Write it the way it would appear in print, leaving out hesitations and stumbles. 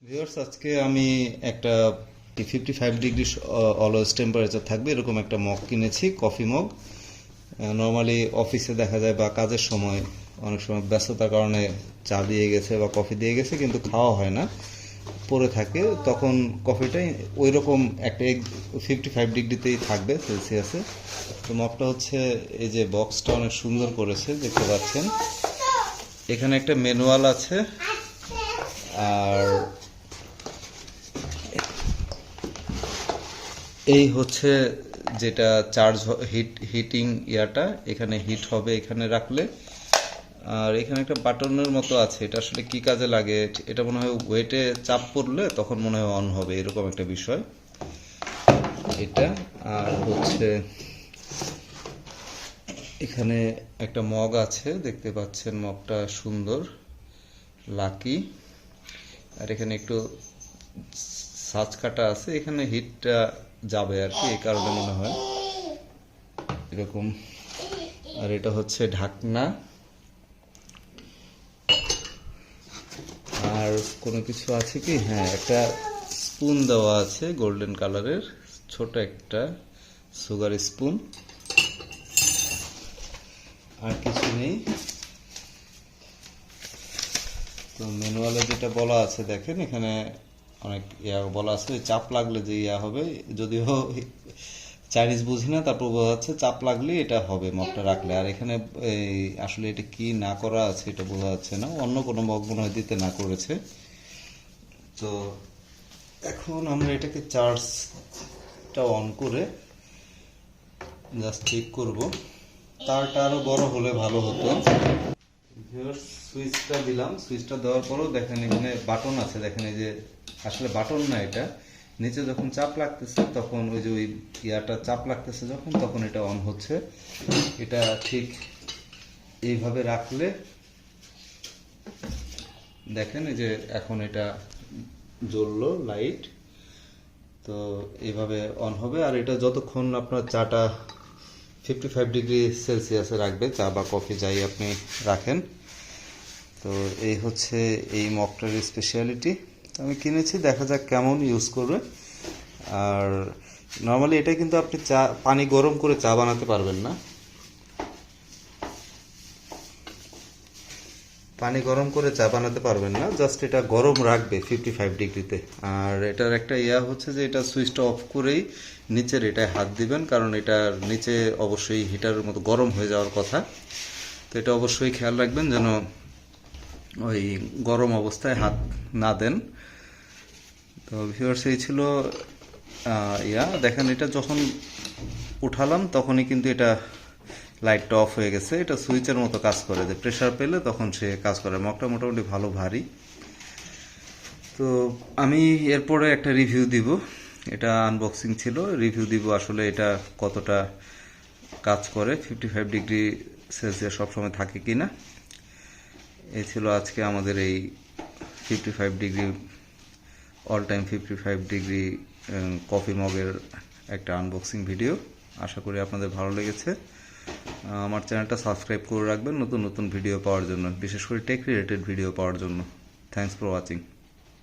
Viewers, আজকে আমি একটা 55 ডিগ্রি অলওয়েজ টেম্পারেচার থাকবে এরকম একটা মগ কিনেছি, কফি মগ। নর্মালি অফিসে দেখা যায় বা কাজের সময় অনেক সময় ব্যস্ততার কারণে চা দিয়ে গেছে বা কফি দিয়ে গেছে কিন্তু খাওয়া হয় না, পড়ে থাকে, তখন কফিটাই ওই রকম একটা 55 ডিগ্রিতেই থাকবে সেলসিয়াসে। তো মগটা হচ্ছে, এই যে বক্সটা অনেক সুন্দর করেছে দেখতে পাচ্ছেন, এখানে একটা ম্যানুয়াল আছে। আর এই হচ্ছে যেটা চার্জ হিটিং ইয়াটা, এখানে হিট হবে এখানে রাখলে। আর এখানে একটা বাটনের মতো আছে, এটা আসলে কি কাজে লাগে, এটা মনে হয় ওয়েটে চাপ পড়লে তখন মনে হয় অন হবে, এরকম একটা বিষয় এটা। আর হচ্ছে এখানে একটা মগ আছে দেখতে পাচ্ছেন, মগটা সুন্দর, লাকি। আর এখানে একটু সাজ কাটা আছে, এখানে হিটটা যাবে আর কি, এই কারণে মনে হয় এরকম। আর এটা হচ্ছে ঢাকনা। আর কোনো কিছু আছে কি? হ্যাঁ, একটা স্পুন দেওয়া আছে গোল্ডেন কালারের, ছোট একটা সুগার স্পুন। আর কিছু নেই। তো ম্যানুয়ালে যেটা বলা আছে দেখেন, এখানে অনেক ইয়া বলা আছে, চাপ লাগলে যে ইয়া হবে, যদিও চাইনিজ বুঝি না, তারপর বোঝা যাচ্ছে চাপ লাগলে এটা হবে মগটা রাখলে। আর এখানে এই আসলে এটা কি না করা আছে এটা বোঝা যাচ্ছে না, অন্য কোনো মগ মনে হয় দিতে না করেছে। তো এখন আমরা এটাকে চার্জটা অন করে জাস্ট ঠিক করব। তারটা আরো বড় হলে ভালো হতো। সুইচটা দিলাম, সুইচটা দেওয়ার পরও দেখেন এখানে বাটন আছে, দেখেন এই যে, আসলে বাটন না এটা, নিচে যখন চাপ লাগতেছে তখন ওই যে ওই ইয়াটা চাপ লাগতেছে যখন, তখন এটা অন হচ্ছে। এটা ঠিক এইভাবে রাখলে দেখেন এই যে এখন এটা জ্বললো লাইট, তো এইভাবে অন হবে। আর এটা যতক্ষণ আপনার চাটা 55 ডিগ্রি সেলসিয়াসে রাখবে, চা বা কফি যাই আপনি রাখেন। তো এই হচ্ছে এই মগটার স্পেশালিটি। আমি কিনেছি, দেখা যাক কেমন ইউজ করবে। আর নর্মালি এটা কিন্তু আপনি পানি গরম করে চা বানাতে পারবেন না, পানি গরম করে চা বানাতে পারবেন না, জাস্ট এটা গরম রাখবে 55 ডিগ্রিতে। আর এটার একটা ইয়া হচ্ছে যে এটা সুইচটা অফ করেই নিচের এটায় হাত দিবেন, কারণ এটার নিচে অবশ্যই হিটারের মতো গরম হয়ে যাওয়ার কথা। তো এটা অবশ্যই খেয়াল রাখবেন যেন ওই গরম অবস্থায় হাত না দেন। তো ভিউয়ার্স, এই ছিল ইয়া। দেখেন এটা যখন উঠালাম তখনই কিন্তু এটা লাইটটা অফ হয়ে গেছে, এটা সুইচের মতো কাজ করে, যে প্রেসার পেলে তখন সে কাজ করে। মগটা মোটামুটি ভালো ভারী। তো আমি এরপরে একটা রিভিউ দিব, এটা আনবক্সিং ছিল, রিভিউ দিব আসলে এটা কতটা কাজ করে, 55 ডিগ্রি সেলসিয়াস সবসময় থাকে কি না। এই ছিল আজকে আমাদের এই 55 degree all time 55 degree coffee মগের একটা আনবক্সিং ভিডিও। আশা করি আপনাদের ভালো লেগেছে। আমার চ্যানেলটা সাবস্ক্রাইব করে রাখবেন নতুন নতুন ভিডিও পাওয়ার জন্য, বিশেষ করে টেক রিলেটেড ভিডিও পাওয়ার জন্য। Thanks for watching.